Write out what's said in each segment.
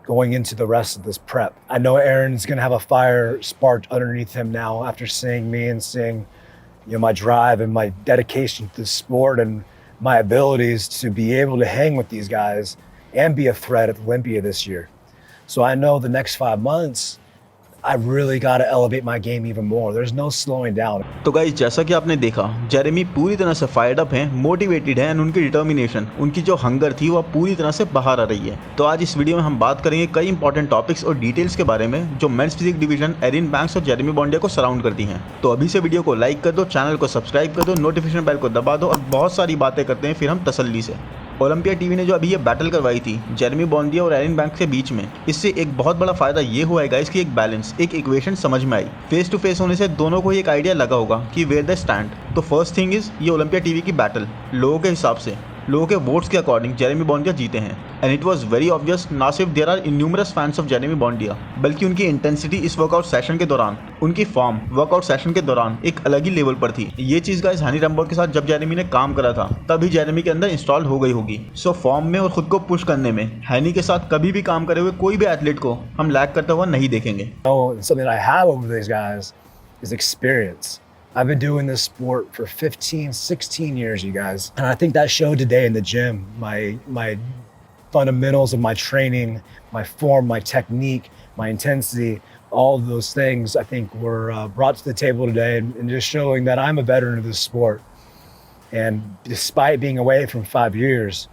going into the rest of this prep. I know Aaron's going to have a fire sparked underneath him now after seeing me and seeing, my drive and my dedication to the sport and my abilities to be able to hang with these guys and be a threat at Olympia this year. So I know the next 5 months, I really got to elevate my game even more. There's no slowing down. तो guys, जैसा कि आपने देखा, Jeremy पूरी तरह से fired up हैं, motivated हैं, एंड उनकी डिटर्मिनेशन, उनकी जो हंगर थी वो पूरी तरह से बाहर आ रही है। तो आज इस वीडियो में हम बात करेंगे कई इंपॉर्टेंट टॉपिक्स और डिटेल्स के बारे में जो men's physique division Erin Banks और जेरेमी बॉन्डिया को सराउंड करती हैं। तो अभी से वीडियो को लाइक कर दो, चैनल को सब्सक्राइब कर दो, नोटिफिकेशन बेल को दबा दो और बहुत सारी बातें करते हैं फिर हम तसल्ली से। ओलंपिया टीवी ने जो अभी ये बैटल करवाई थी जेरेमी बॉन्डिया और एरिन बैंक्स के बीच में, इससे एक बहुत बड़ा फायदा ये हुआ है गाइस कि एक बैलेंस, एक इक्वेशन समझ में आई। फेस टू फेस होने से दोनों को ही एक आइडिया लगा होगा कि वेयर द स्टैंड। तो फर्स्ट थिंग इज, ये ओलंपिया टीवी की बैटल लोगों के हिसाब से, लोगों के वोट्स के अकॉर्डिंग जेरेमी बॉन्डिया जीते हैं। And it was very obvious, ना सिर्फ there are innumerable fans of Jeremy Buendia, बल्कि उनकी इंटेंसिटी इस वर्कआउट सेशन के दौरान, उनकी फॉर्म वर्कआउट सेशन के दौरान एक अलग ही लेवल पर थी। ये चीज़ गाइस हनी रैम्बो के साथ जब जेरेमी ने काम करा था तभी जेरेमी के अंदर इंस्टॉल हो गई होगी। सो फॉर्म में और खुद को पुश करने में हनी के साथ कभी भी काम करे हुए कोई भी एथलीट को हम लैग करता हुआ नहीं देखेंगे। Something I have over these guys is experience. I've been doing this sport for 15, 16 years, you guys. And I think that showed today in the gym. My fundamentals of my training, my form, my technique, my intensity, all of those things I think were brought to the table today and just showing that I'm a veteran of this sport. And despite being away from 5 years,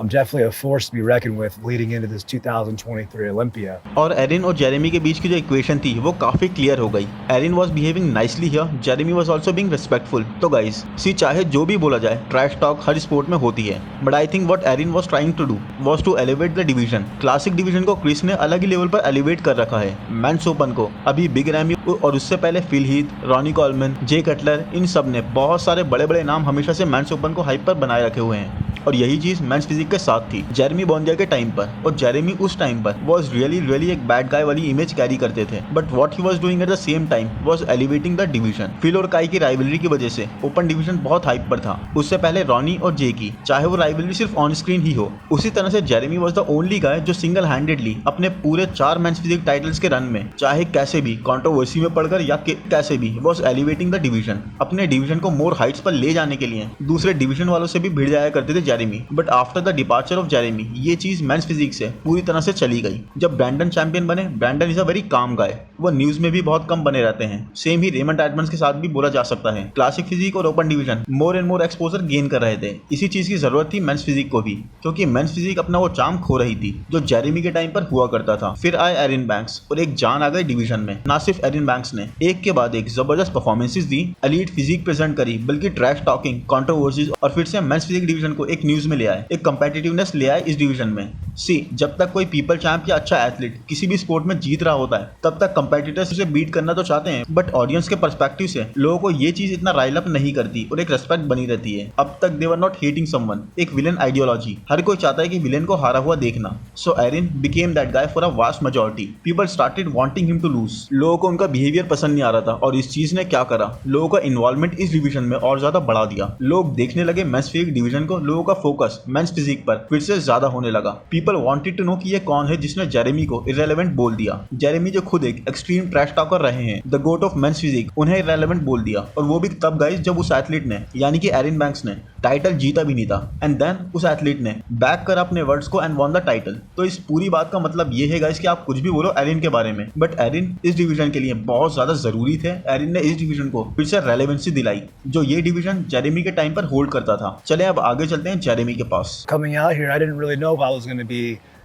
I'm definitely a force to be reckoned with leading into this 2023 Olympia. और Erin और Jeremy के बीच की जो equation थी वो काफी clear हो गई। Erin was behaving nicely here, Jeremy was also being respectful. तो गाइस, सी चाहे जो भी बोला जाए, ट्रैश टॉक हर स्पोर्ट में होती है, but I think what Erin was trying to do was to elevate the division. Classic division को क्रिस ने अलग ही लेवल पर एलिवेट कर रखा है। मेंस ओपन को अभी बिग रैमी और उससे पहले फिल हीथ, रॉनी कॉलमैन, जे कटलर, इन सब ने बहुत सारे बड़े बड़े नाम हमेशा से मेंस ओपन को हाइप पर बनाए रखे हुए हैं। और यही चीज मेंस फिजिक के साथ थी जेरेमी बॉन्डिया के टाइम पर। और जेरेमी उस टाइम पर वाज रियली एक बैड गाय वाली इमेज कैरी करते थे, but what he was doing at the same time was elevating the division. Phil और काई की राइवलरी की वजह से ओपन डिवीजन बहुत हाइप पर था। उससे पहले रॉनी और जे की, चाहे वो राइवलरी सिर्फ ऑन स्क्रीन ही हो। उसी तरह से जेरेमी वाज द ओनली गाय जो सिंगल हैंडेडली अपने पूरे 4 मेंस फिजिक टाइटल्स के रन में, चाहे कैसे भी कंट्रोवर्सी में पड़कर या कैसे भी, वाज एलिवेटिंग द डिवीजन। अपने डिवीजन को मोर हाइट्स पर ले जाने के लिए दूसरे डिवीजन वालों से भी भिड़ जाया करते थे Jeremy. But after the departure of Jeremy ये चीज मेंस फिजिक से पूरी तरह से चली गई। जब ब्रैंडन चैंपियन बने, Brandon is a very calm guy, वो न्यूज में भी बहुत कम बने रहते हैं। सेम ही रेमंड एडमंड्स के साथ भी बोला जा सकता है। क्लासिक फिजिक और open division more and more exposure gain कर रहे थे। इसी चीज की जरूरत थी मेंस फिजिक को भी, क्योंकि मेंस फिजिक अपना वो चार्म खो रही थी जो जेरेमी के टाइम पर हुआ करता था। फिर आए एरिन बैंक्स और एक जान आ गई डिवीजन में। ना सिर्फ एरिन बैंक्स ने एक के बाद एक जबरदस्त परफॉर्मेंसेस दी, एलीट फिजिक प्रेजेंट करी, बल्कि ट्रैश टॉकिंग, कंट्रोवर्सीज और फिर से मेंस फिजिक डिवीजन को एक न्यूज में ले आए, एक कंपेटिटिवनेस ले आए इस डिवीजन में। सी, जब तक कोई पीपल चैंप या अच्छा एथलीट किसी भी स्पोर्ट में जीत रहा होता है, तब तक कंपेटिटर्स उसे बीट करना तो चाहते हैं, बट ऑडियंस के पर्सपेक्टिव से लोगों को ये चीज इतना राइल अप नहीं करती और एक रेस्पेक्ट बनी रहती है। अब तक they were not hating someone, एक विलेन आइडियोलॉजी, हर कोई चाहता है कि विलेन को हारा हुआ देखना। So Erin became that guy for a vast majority. People started wanting him to lose. लोगों को उनका बिहेवियर पसंद नहीं आ रहा था, और इस चीज ने क्या करा, लोगों का इन्वॉल्वमेंट इस डिवीजन में और ज्यादा बढ़ा दिया। लोग देखने लगे मेंस फिजिक डिवीजन को, लोगों का फोकस मेंस फिजिक पर फिर से ज्यादा होने लगा। पीपल वांटेड टू नो कि ये कौन है जिसने जेरेमी को इररेलेवेंट बोल दिया। जेरेमी जो खुद एक एक्सट्रीम ट्रैश टॉकर रहे हैं, the goat of men's physique, उन्हें इररेलेवेंट बोल दिया। और वो भी तब गाइस जब उस एथलीट ने, यानी कि एरिन बैंक्स ने, टाइटल जीता भी नहीं था। एंड देन उस एथलीट ने बैक कर अपने वर्ड्स को एंड वॉन द टाइटल। तो इस पूरी बात का मतलब ये है गाइस कि आप कुछ भी बोलो एरिन के बारे में, बट एरिन इस डिवीजन के लिए बहुत ज्यादा जरूरी थे। एरिन ने इस डिवीजन को फिर से रेलेवेंसी दिलाई जो ये डिवीजन जेरेमी के टाइम पर होल्ड करता था। चले अब आगे चलते हैं जेरेमी के पास। Coming out here, I didn't really know if I was going to be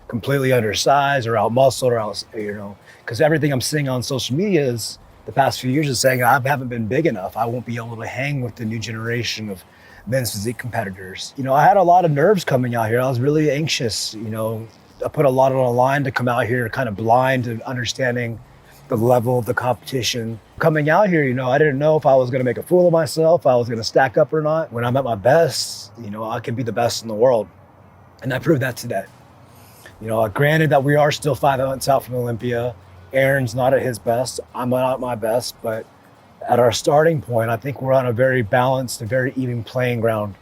completely undersized or out muscled or out, because everything I'm seeing on social media is the past few years is saying I haven't been big enough. I won't be able to hang with the new generation of men's physique competitors. I had a lot of nerves coming out here. I was really anxious. I put a lot on the line to come out here kind of blind to understanding the level of the competition. Coming out here, I didn't know if I was going to make a fool of myself, if I was going to stack up or not. When I'm at my best, I can be the best in the world. And I proved that today. Granted that we are still 5 months out from Olympia. Aaron's not at his best. I'm not at my best. But at our starting point, I think we're on a very balanced and very even playing ground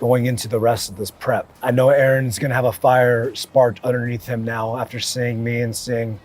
going into the rest of this prep. I know Aaron's going to have a fire sparked underneath him now after seeing me and seeing,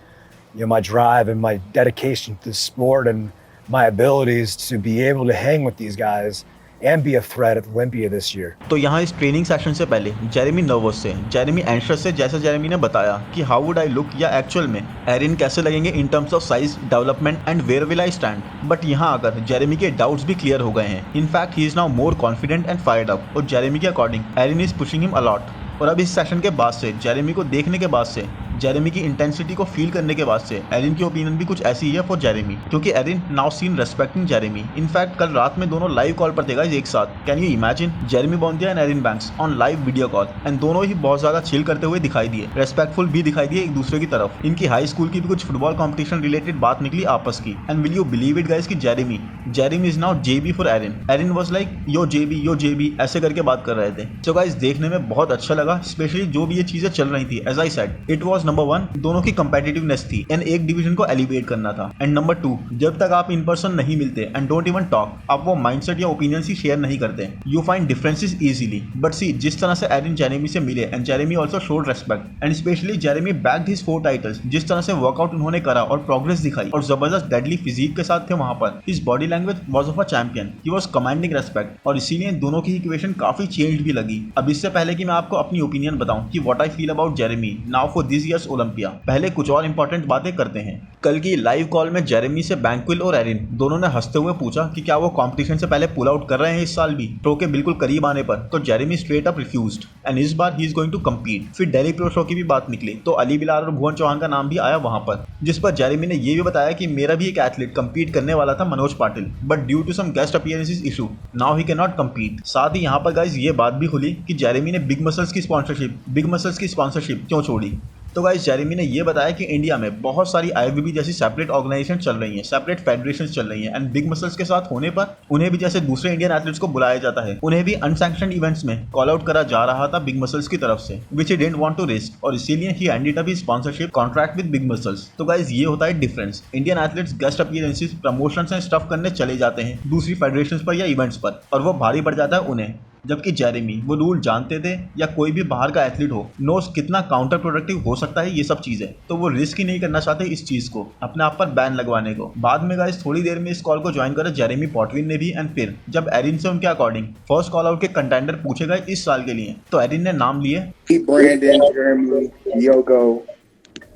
my drive and my dedication to the sport and my abilities to be able to hang with these guys and be a threat at Olympia this year. तो यहाँ इस training session से पहले Jeremy nervous से, Jeremy anxious से, जैसे Jeremy ने बताया कि हाउ वुड आई लुक या एक्चुअल में एरिन कैसे लगेंगे in terms of size, development and where will I stand. But यहाँ आकर जेरेमी के डाउट्स भी क्लियर हो गए हैं। In fact he is now more confident and fired up और जेरेमी के according Erin is pushing him a lot. और अब इस सेशन के बाद से, जेरेमी को देखने के बाद से, जेरेमी की इंटेंसिटी को फील करने के बाद से एरिन की ओपिनियन भी कुछ ऐसी ही है फॉर जेरेमी, क्योंकि Erin now seen respecting Jeremy. In fact कल रात में दोनों लाइव कॉल पर थे गाइस एक साथ। Can you imagine Jeremy Buendia and Erin Banks on live video call, and दोनों ही बहुत ज्यादा चिल करते हुए दिखाई दिए, रेस्पेक्टफुल भी दिखाई दिए एक दूसरे की तरफ। इनकी हाई स्कूल की भी कुछ फुटबॉल कॉम्पिटिशन रिलेटेड बात निकली आपस की। And will you believe it guys कि Jeremy is now JB for Erin. Erin was like yo JB ऐसे करके बात कर रहे थे। सो गाइस देखने में बहुत अच्छा लगा, स्पेशली जो भी ये चीजें चल रही थी। As I said, it was number 1 दोनों की कंपेटिटिवनेस थी एंड एक डिवीजन को एलिवेट करना था। एंड नंबर 2, जब तक आप इन पर्सन नहीं मिलते एंड डोंट इवन टॉक, आप वो माइंडसेट या ओपिनियंस ही शेयर नहीं करते, you find differences easily. But see, जिस तरह से एरिन जेरेमी से मिले and Jeremy also showed respect and specially Jeremy backed his 4 titles, जिस तरह से वर्कआउट उन्होंने करा और प्रोग्रेस दिखाई और जबरदस्त डेडली फिजिक के साथ थे वहां पर। His body language was of a champion, he was commanding respect और इसीलिए दोनों की इक्वेशन काफी चेंज भी लगी। अब इससे पहले कि मैं आपको अपनी ओपिनियन बताऊं कि what I feel about Jeremy now for this years Olympia, पहले कुछ और इंपॉर्टेंट बातें करते हैं। कल की लाइव कॉल में जेरेमी से बैंक्विल और एरिन दोनों ने हंसते हुए पूछा कि क्या वो कंपटीशन से पहले पुल आउट कर रहे हैं इस साल भी, प्रो के बिल्कुल करीब आने पर। तो Jeremy straight up refused and इस बार he is going to compete. फिर दिल्ली प्रो शो की भी बात निकली तो अली बिलाल और भुवन चौहान का नाम भी आया वहां पर, जिस पर जेरेमी ने ये भी बताया कि मेरा भी एक एथलीट कम्पीट करने वाला था, Manoj Patil, but due to some guest appearances issue now he can not compete. साथ ही यहाँ पर गाइस ये बात भी खुली कि जेरेमी ने बिग मसल्स की स्पॉन्सरशिप क्यों छोड़ी। तो गाइस जेरेमी ने ये बताया कि इंडिया में बहुत सारी आईएफबीबी जैसी सेपरेट ऑर्गेनाइजेशन चल रही हैं, सेपरेट फेडरेशन चल रही हैं एंड बिग मसल्स के साथ होने पर उन्हें भी जैसे दूसरे इंडियन एथलीट्स को बुलाया जाता है, उन्हें भी अनसैंक्शनड इवेंट्स में कॉल आउट करा जा रहा था बिग मसल्स की तरफ से, which he didn't want to risk, और इसीलिए ही ended up his sponsorship contract with big muscles. तो गाइस ये होता है difference. Indian athletes guest appearances, promotions and stuff करने चले जाते हैं दूसरी फेडरेशंस पर या इवेंट्स पर, और वो भारी पड़ जाता है उन्हें। जबकि जेरेमी वो रूल जानते थे, या कोई भी बाहर का एथलीट हो नोस कितना काउंटर प्रोडक्टिव हो सकता है ये सब चीजें, तो वो रिस्क ही नहीं करना चाहते इस चीज को, अपने आप पर बैन लगवाने को। बाद में गाइस थोड़ी देर में इस कॉल को ज्वाइन करा जेरेमी पॉटविन ने भी, एंड फिर जब एरिन से उनके अकॉर्डिंग फर्स्ट कॉल आउट के कंटेंडर पूछे गए इस साल के लिए, तो एरिन ने नाम लिए Brandon, Jeremy, Diogo,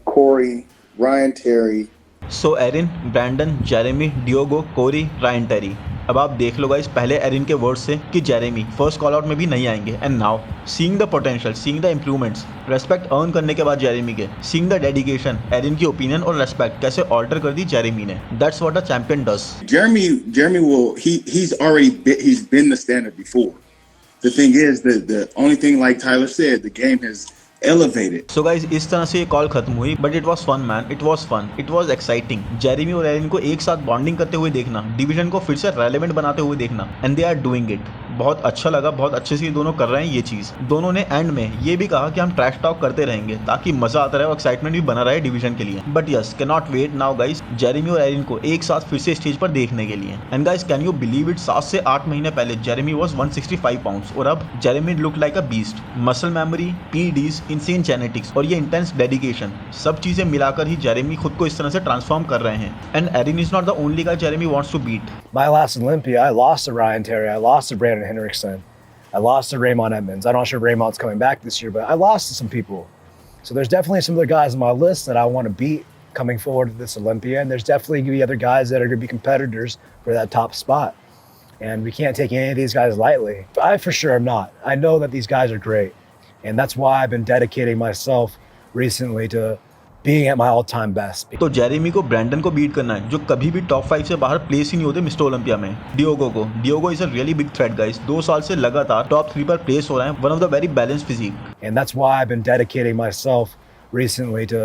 Corey, Ryan Terry. सो एरिन, ब्रैंडन, जेरेमी, डियोगो, कोरी, रायन टेरी। अब आप देख लो गाइस पहले एरिन के वर्ड से कि जेरेमी फर्स्ट कॉल आउट में भी नहीं आएंगे, and now seeing the potential, seeing the improvements, respect earn करने के बाद जेरेमी के, सीइंग द डेडिकेशन, एरिन की ओपिनियन और रेस्पेक्ट कैसे ऑल्टर कर दी जेरेमी ने। That's what a champion does. Jeremy will he's been the standard before. The thing is the only thing, like Tyler said, the game has elevated. So guys इस तरह से ये call खत्म हुई, but it was fun man, it was fun, it was exciting. Jeremy और Erin को एक साथ बॉन्डिंग करते हुए देखना, डिवीजन को फिर से रेलेवेंट बनाते हुए देखना, and they are doing it. बहुत अच्छा लगा, बहुत अच्छे से ये दोनों कर रहे हैं ये चीज़। दोनों ने एंड में ये भी कहा कि हम ट्रैश टॉक करते रहेंगे ताकि मजा आता रहे और एक्साइटमेंट भी बना रहे डिवीजन के लिए। But yes, can not wait now guys Jeremy और एरिन को एक साथ फिर से स्टेज पर देखने के लिए। And guys can you believe it, 7 से 8 महीने पहले जेरेमी वाज 165 पाउंड्स और अब Jeremy look like a beast. Muscle memory, PDs, insane genetics और ये इंटेंस डेडिकेशन, सब चीजें मिलाकर ही जेरेमी खुद को इस तरह से ट्रांसफॉर्म कर रहे हैं। And Erin is not the only guy Jeremy wants to beat. My last Olympia, I lost to Ryan Terry. I lost to Brandon Hendrickson. I lost to Raymond Edmonds. I'm not sure if Raymond's coming back this year, but I lost to some people. So there's definitely some other guys on my list that I want to beat coming forward to this Olympia. And there's definitely going to be other guys that are going to be competitors for that top spot. And we can't take any of these guys lightly. I for sure am not. I know that these guys are great. And that's why I've been dedicating myself recently to being at my all-time best. तो Jeremy को Brandon को beat करना है, जो कभी भी top 5 से बाहर प्लेस ही नहीं होते मिस्टर ओलंपिया में। Diogo is a really big threat guys, 2 साल से लगातार टॉप 3 पर प्लेस हो रहे हैं, one of the very balanced physique. And that's why I've been dedicating myself recently to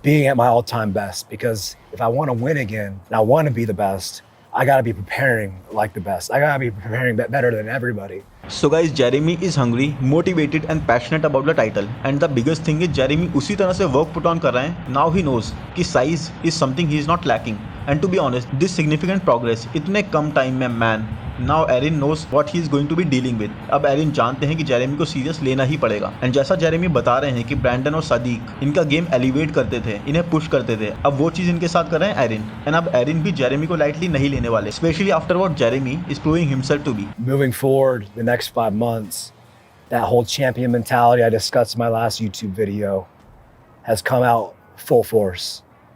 being at my all-time best, because if I want to win again and I want to be the best, I got to be preparing like the best. I got to be preparing better than everybody. So guys, Jeremy is hungry, motivated and passionate about the title. And the biggest thing is Jeremy उसी तरह से work put on कर रहे हैं. Now he knows कि size is something he is not lacking. And to be honest, this significant progress इतने कम time में man now Erin knows what he is going to be dealing with. अब Erin जानते हैं कि Jeremy को serious लेना ही पड़ेगा। एंड जैसा जेरेमी बता रहे हैं कि ब्रैंडन और सदीक इनका गेम एलिवेट करते थे, इन्हें पुश करते थे, अब वो चीज इनके साथ कर रहे हैं एरिन। एंड अब एरिन भी जेरेमी को लाइटली नहीं लेने वाले, specially after what Jeremy is proving himself to be. Moving forward, the next 5 months, that whole champion mentality I discussed in my last YouTube video has come out full force.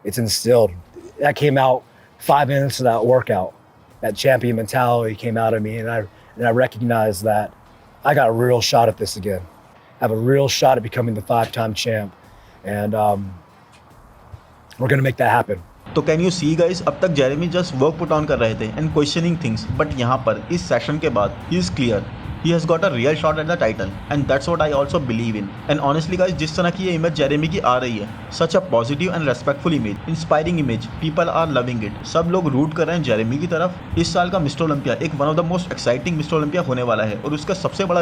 It's instilled. That came out 5 minutes of that workout. That champion mentality came out of me, and I recognized that I got a real shot at this again. I have a real shot at becoming the 5-time champ, and we're gonna make that happen. तो can you see guys, अब तक Jeremy just work put on कर रहे थे and questioning things, but यहाँ पर इस session के बाद he is clear, he has got a real shot at the title and that's what I also believe in. And honestly guys, जिस तरह की ये इमेज जेरेमी की आ रही है, such a positive and respectful image, inspiring image, people are loving it, सब लोग रूट कर रहे हैं जेरेमी की तरफ। इस साल का मिस्टर ओलंपिया एक one of the most exciting Mister Olympia होने वाला है और उसका सबसे बड़ा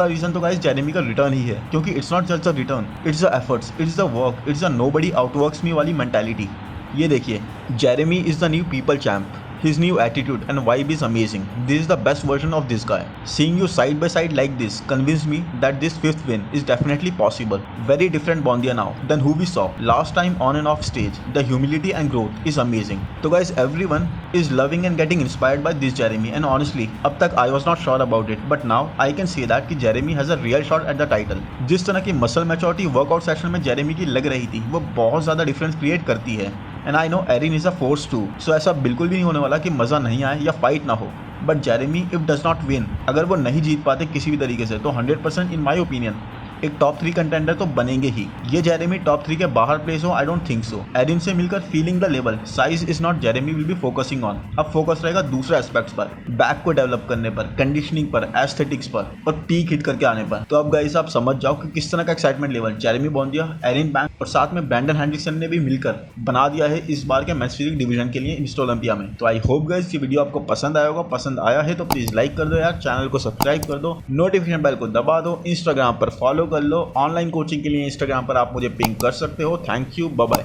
रीजन तो गाइस जेरेमी का रिटर्न ही है, क्योंकि it's not just the return, it's the efforts, it's the work, it's the nobody outworks me वाली मेंटालिटी। ये देखिए, Jeremy is the new people champ, his new attitude and vibe is amazing. This is the best version of this guy. Seeing you side by side like this convinced me that this 5th win is definitely possible. Very different Bondia now than who we saw last time on and off stage. The humility and growth is amazing. So guys, everyone is loving and getting inspired by this Jeremy, and honestly अब तक I was not sure about it, but now I can say that कि Jeremy has a real shot at the title. जिस तरह की muscle maturity workout session में Jeremy की लग रही थी, वो बहुत ज़्यादा डिफरेंस क्रिएट करती है। And I know Erin is a force too, so ऐसा बिल्कुल भी नहीं होने वाला कि मज़ा नहीं आए या फाइट ना हो, but Jeremy if does not win, अगर वो नहीं जीत पाते किसी भी तरीके से, तो 100% इन माई ओपिनियन एक टॉप 3 कंटेंडर तो बनेंगे ही। ये जेरेमी टॉप 3 के बाहर प्लेस हो, I don't think so. Erin से मिलकर feeling the level size is not Jeremy will be focusing on. अब फोकस रहेगा दूसरे एस्पेक्ट्स पर, बैक को डेवलप करने पर, कंडीशनिंग पर, एस्थेटिक्स पर और पीक हिट करके आने पर। तो अब गाइस आप समझ जाओ कि किस तरह का excitement level Jeremy Buendia, Erin Banks और साथ में ब्रैंडन हैंड्रिक्सन ने भी मिलकर बना दिया है इस बार के मेंस फिजिक डिवीजन के लिए मिस्टर ओलंपिया में। तो आई होप गाइस ये वीडियो आपको पसंद आया होगा। पसंद आया है तो प्लीज लाइक कर दो यार, चैनल को सब्सक्राइब कर दो, नोटिफिकेशन बेल को दबा दो, इंस्टाग्राम पर फॉलो कर लो। ऑनलाइन कोचिंग के लिए इंस्टाग्राम पर आप मुझे पिंग कर सकते हो। Thank you, bye bye.